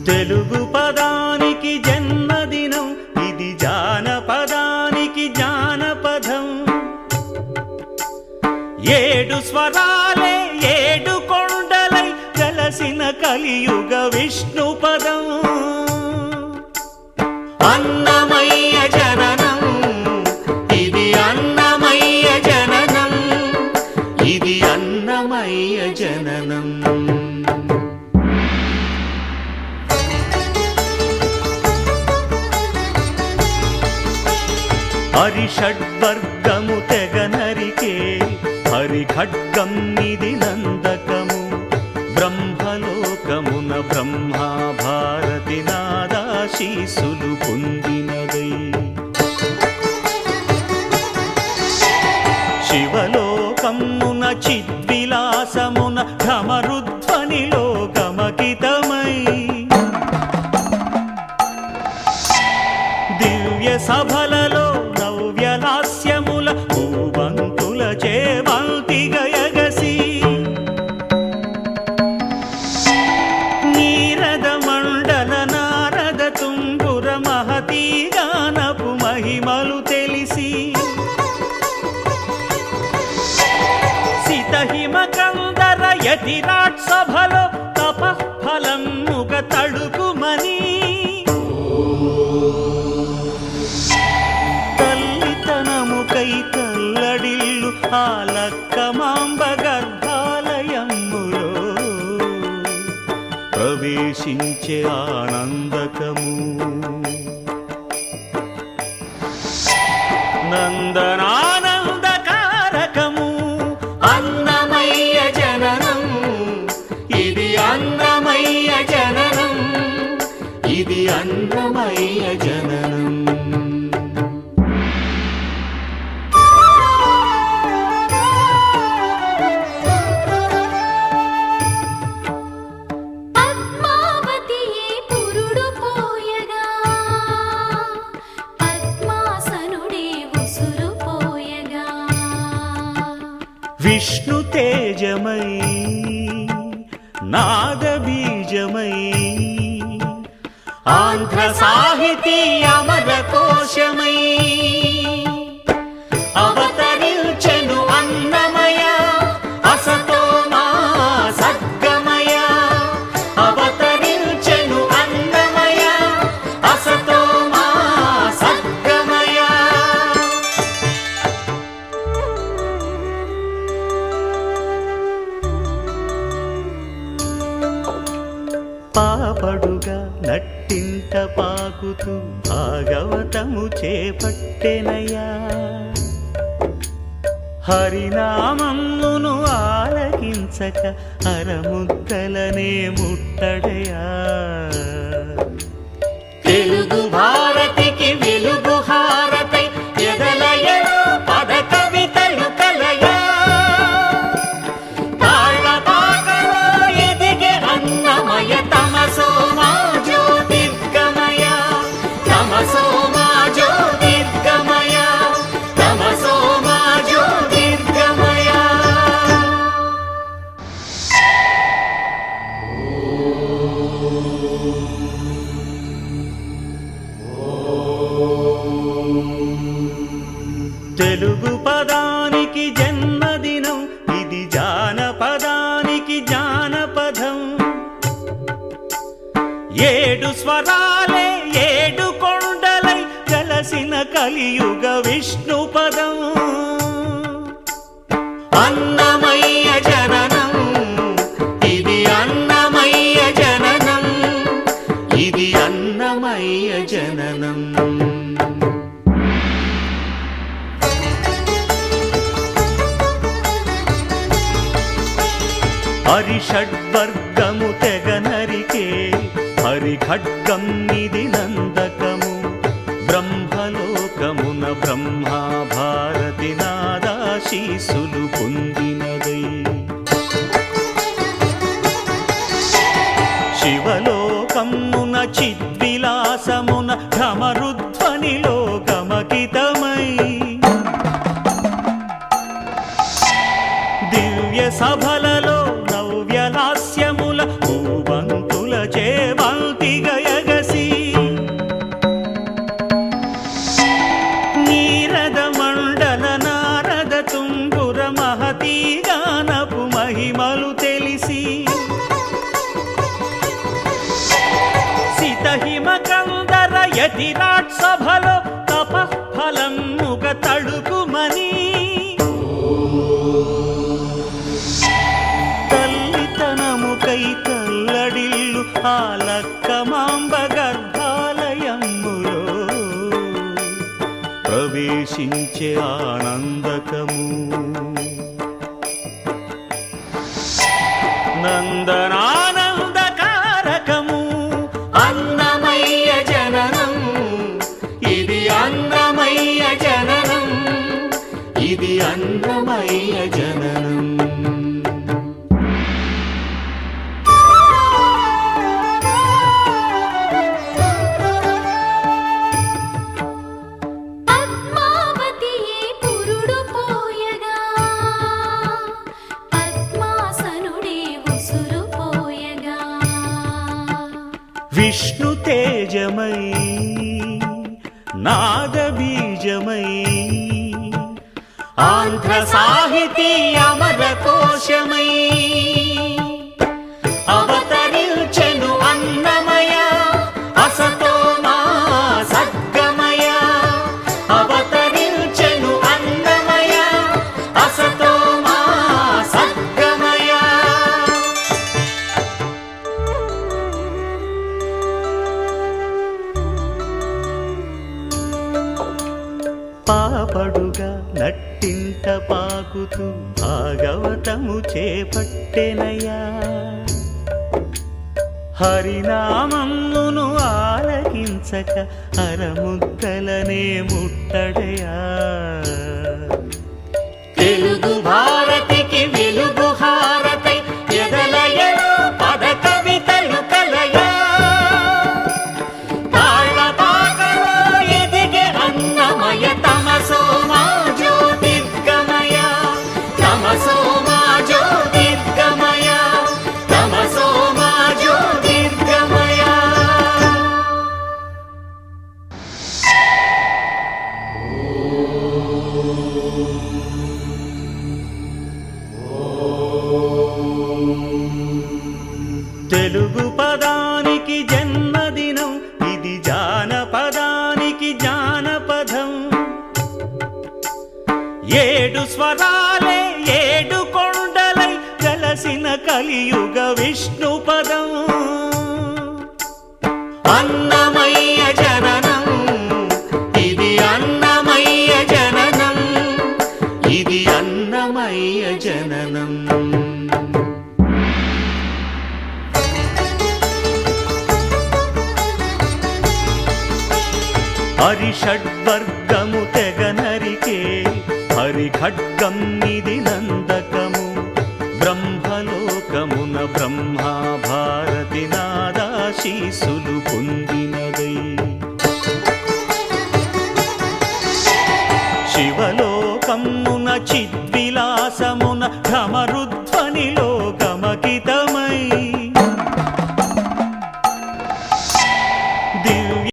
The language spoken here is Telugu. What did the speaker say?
తెలుగు పదానికి జన్మదినం, ఇది జానపదానికి జానపదం. ఏడు స్వరాలే ఏడు కొండలై కలసిన కలియుగ విష్ణు పదం. అన్నమయ్య జననం, ఇది అన్నమయ్య జననం, ఇది అన్నమయ్య జననం. హరిషడ్వర్గము తెగ నరికే హరిఖడ్గం ఇది నందకము. బ్రహ్మలోకమున బ్రహ్మా భారతి నాదాశీసులు పొందినదై. శివలోకమున చిద్విలాసమున ఘమరుధ్వనిలో గమకితమై. దివ్య సభలలో నవ్యలాస్యముల భూవంతుల చేవంతి గయగసి. నీరద మండల నారద తుంగుర మహతీ గానపు మహిమలు తెలిసి. సితహిమ కందర యతిరాట్ సభలో తపఃఫలముగ తడుకుమని. తల్లితనముకై కల్లడిల్లు ఆలక్కమాంబ గర్భాలయములో ప్రవేశించే ఆనందకము. నందనానందకారకము అన్నమయ్య జననం, ఇది అన్నమయ్య జననం, ఇది అన్నమయ్య జననం. విష్ణు తేజమై నాదబీజమై ఆంధ్ర సాహితీ అమర కోశమై అవతరించెను అన్నమయ అసతో మా సద్గమయ. అవతరించెను అన్నమయ అసతో మా సద్గమయ. పాపడుగా నట్టింట పాకుతూ భాగవతము చేపట్టెనయ్యా. హరినామమును ఆలకించక అరముద్దలనే ముట్టడయా. తెలుగు భారతికి వెలుగు హారతై ఎదలయలో పద కవితలు కలయా. తాళపాకలో ఎదిగే అన్నమయ తమసో మా జ్యోతిర్గమయ. తమసో మా జ్యోతిర్గమయ, తమసో మా జ్యోతిర్గమయ. తెలుగు పదానికి జన్మదినం, ఇది జానపదానికి జానపదం. ఏడు స్వరాలే ఏడు కొండలై కలసిన కలియుగ విష్ణు పదం. అన్నమయ్య జననం, ఇది అన్నమయ్య జననం, ఇది అన్నమయ్య జననం. హరిషడ్వర్గము తెగ నరికే హరిఖడ్గం ఇది నందకము. బ్రహ్మలోకమున బ్రహ్మా భారతి నాదాశీసులు పొందినదై. శివలోకమున చిద్విలాసమున ఘమరుధ్వనిలో గమకితమై. దివ్య సభలలో నవ్యలాస్యముల భూవంతుల చేవంతి పార్వతీ గానపు మహిమలు తెలిసి సితహిమ కందర యతిరాట్ సభలో తపఃఫలముగ తడుకుమని తల్లితనముకై కల్లడిల్లు ఆ లక్కమాంబ గర్భాలయములో ప్రవేశించే ఆనందకము నందనానందకారకము అన్నమయ్య జననం ఇది అన్నమయ్య జననం ఇది అన్నమయ్య జననం విష్ణు తేజమై నాదబీజమై ఆంధ్ర సాహితీ అమర కోశమై అవతరించెను అన్నమయ అసతో మా సద్గమయ అవతరించెను అన్నమయ అసతో మా సద్గమయ పాపడుగా నట్టింట పాకుతూ భాగవతము చేపట్టెనయ్యా హరినామమును ఆలకించక అరముద్దలనే ముట్టడయా తెలుగు భారతికి వెలుగు హారతై ఎదలయలో పద కవితలు కలయా తాళపాకలో ఎదిగే అన్నమయ తమసో మా జ్యోతిర్గమయ తమసో మా జ్యోతిర్గమయ తమసో మా జ్యోతిర్గమయ తెలుగు పదానికి జన్మదినం ఇది జానపదానికి జానపదం ఏడు స్వరాలే ఏడు కొండలై కలసిన కలియుగ విష్ణు పదం అన్నమయ్య జననం ఇది అన్నమయ్య జననం ఇది అన్నమయ్య జననం హరిషడ్వర్గము తెగనరికే హరిఖడ్గం ఇది నందకము బ్రహ్మలోకమున బ్రహ్మా భారతి నాదాశీసులు పొందినదై శివలోకమున చిద్విలాసమున ఢమరుద్ర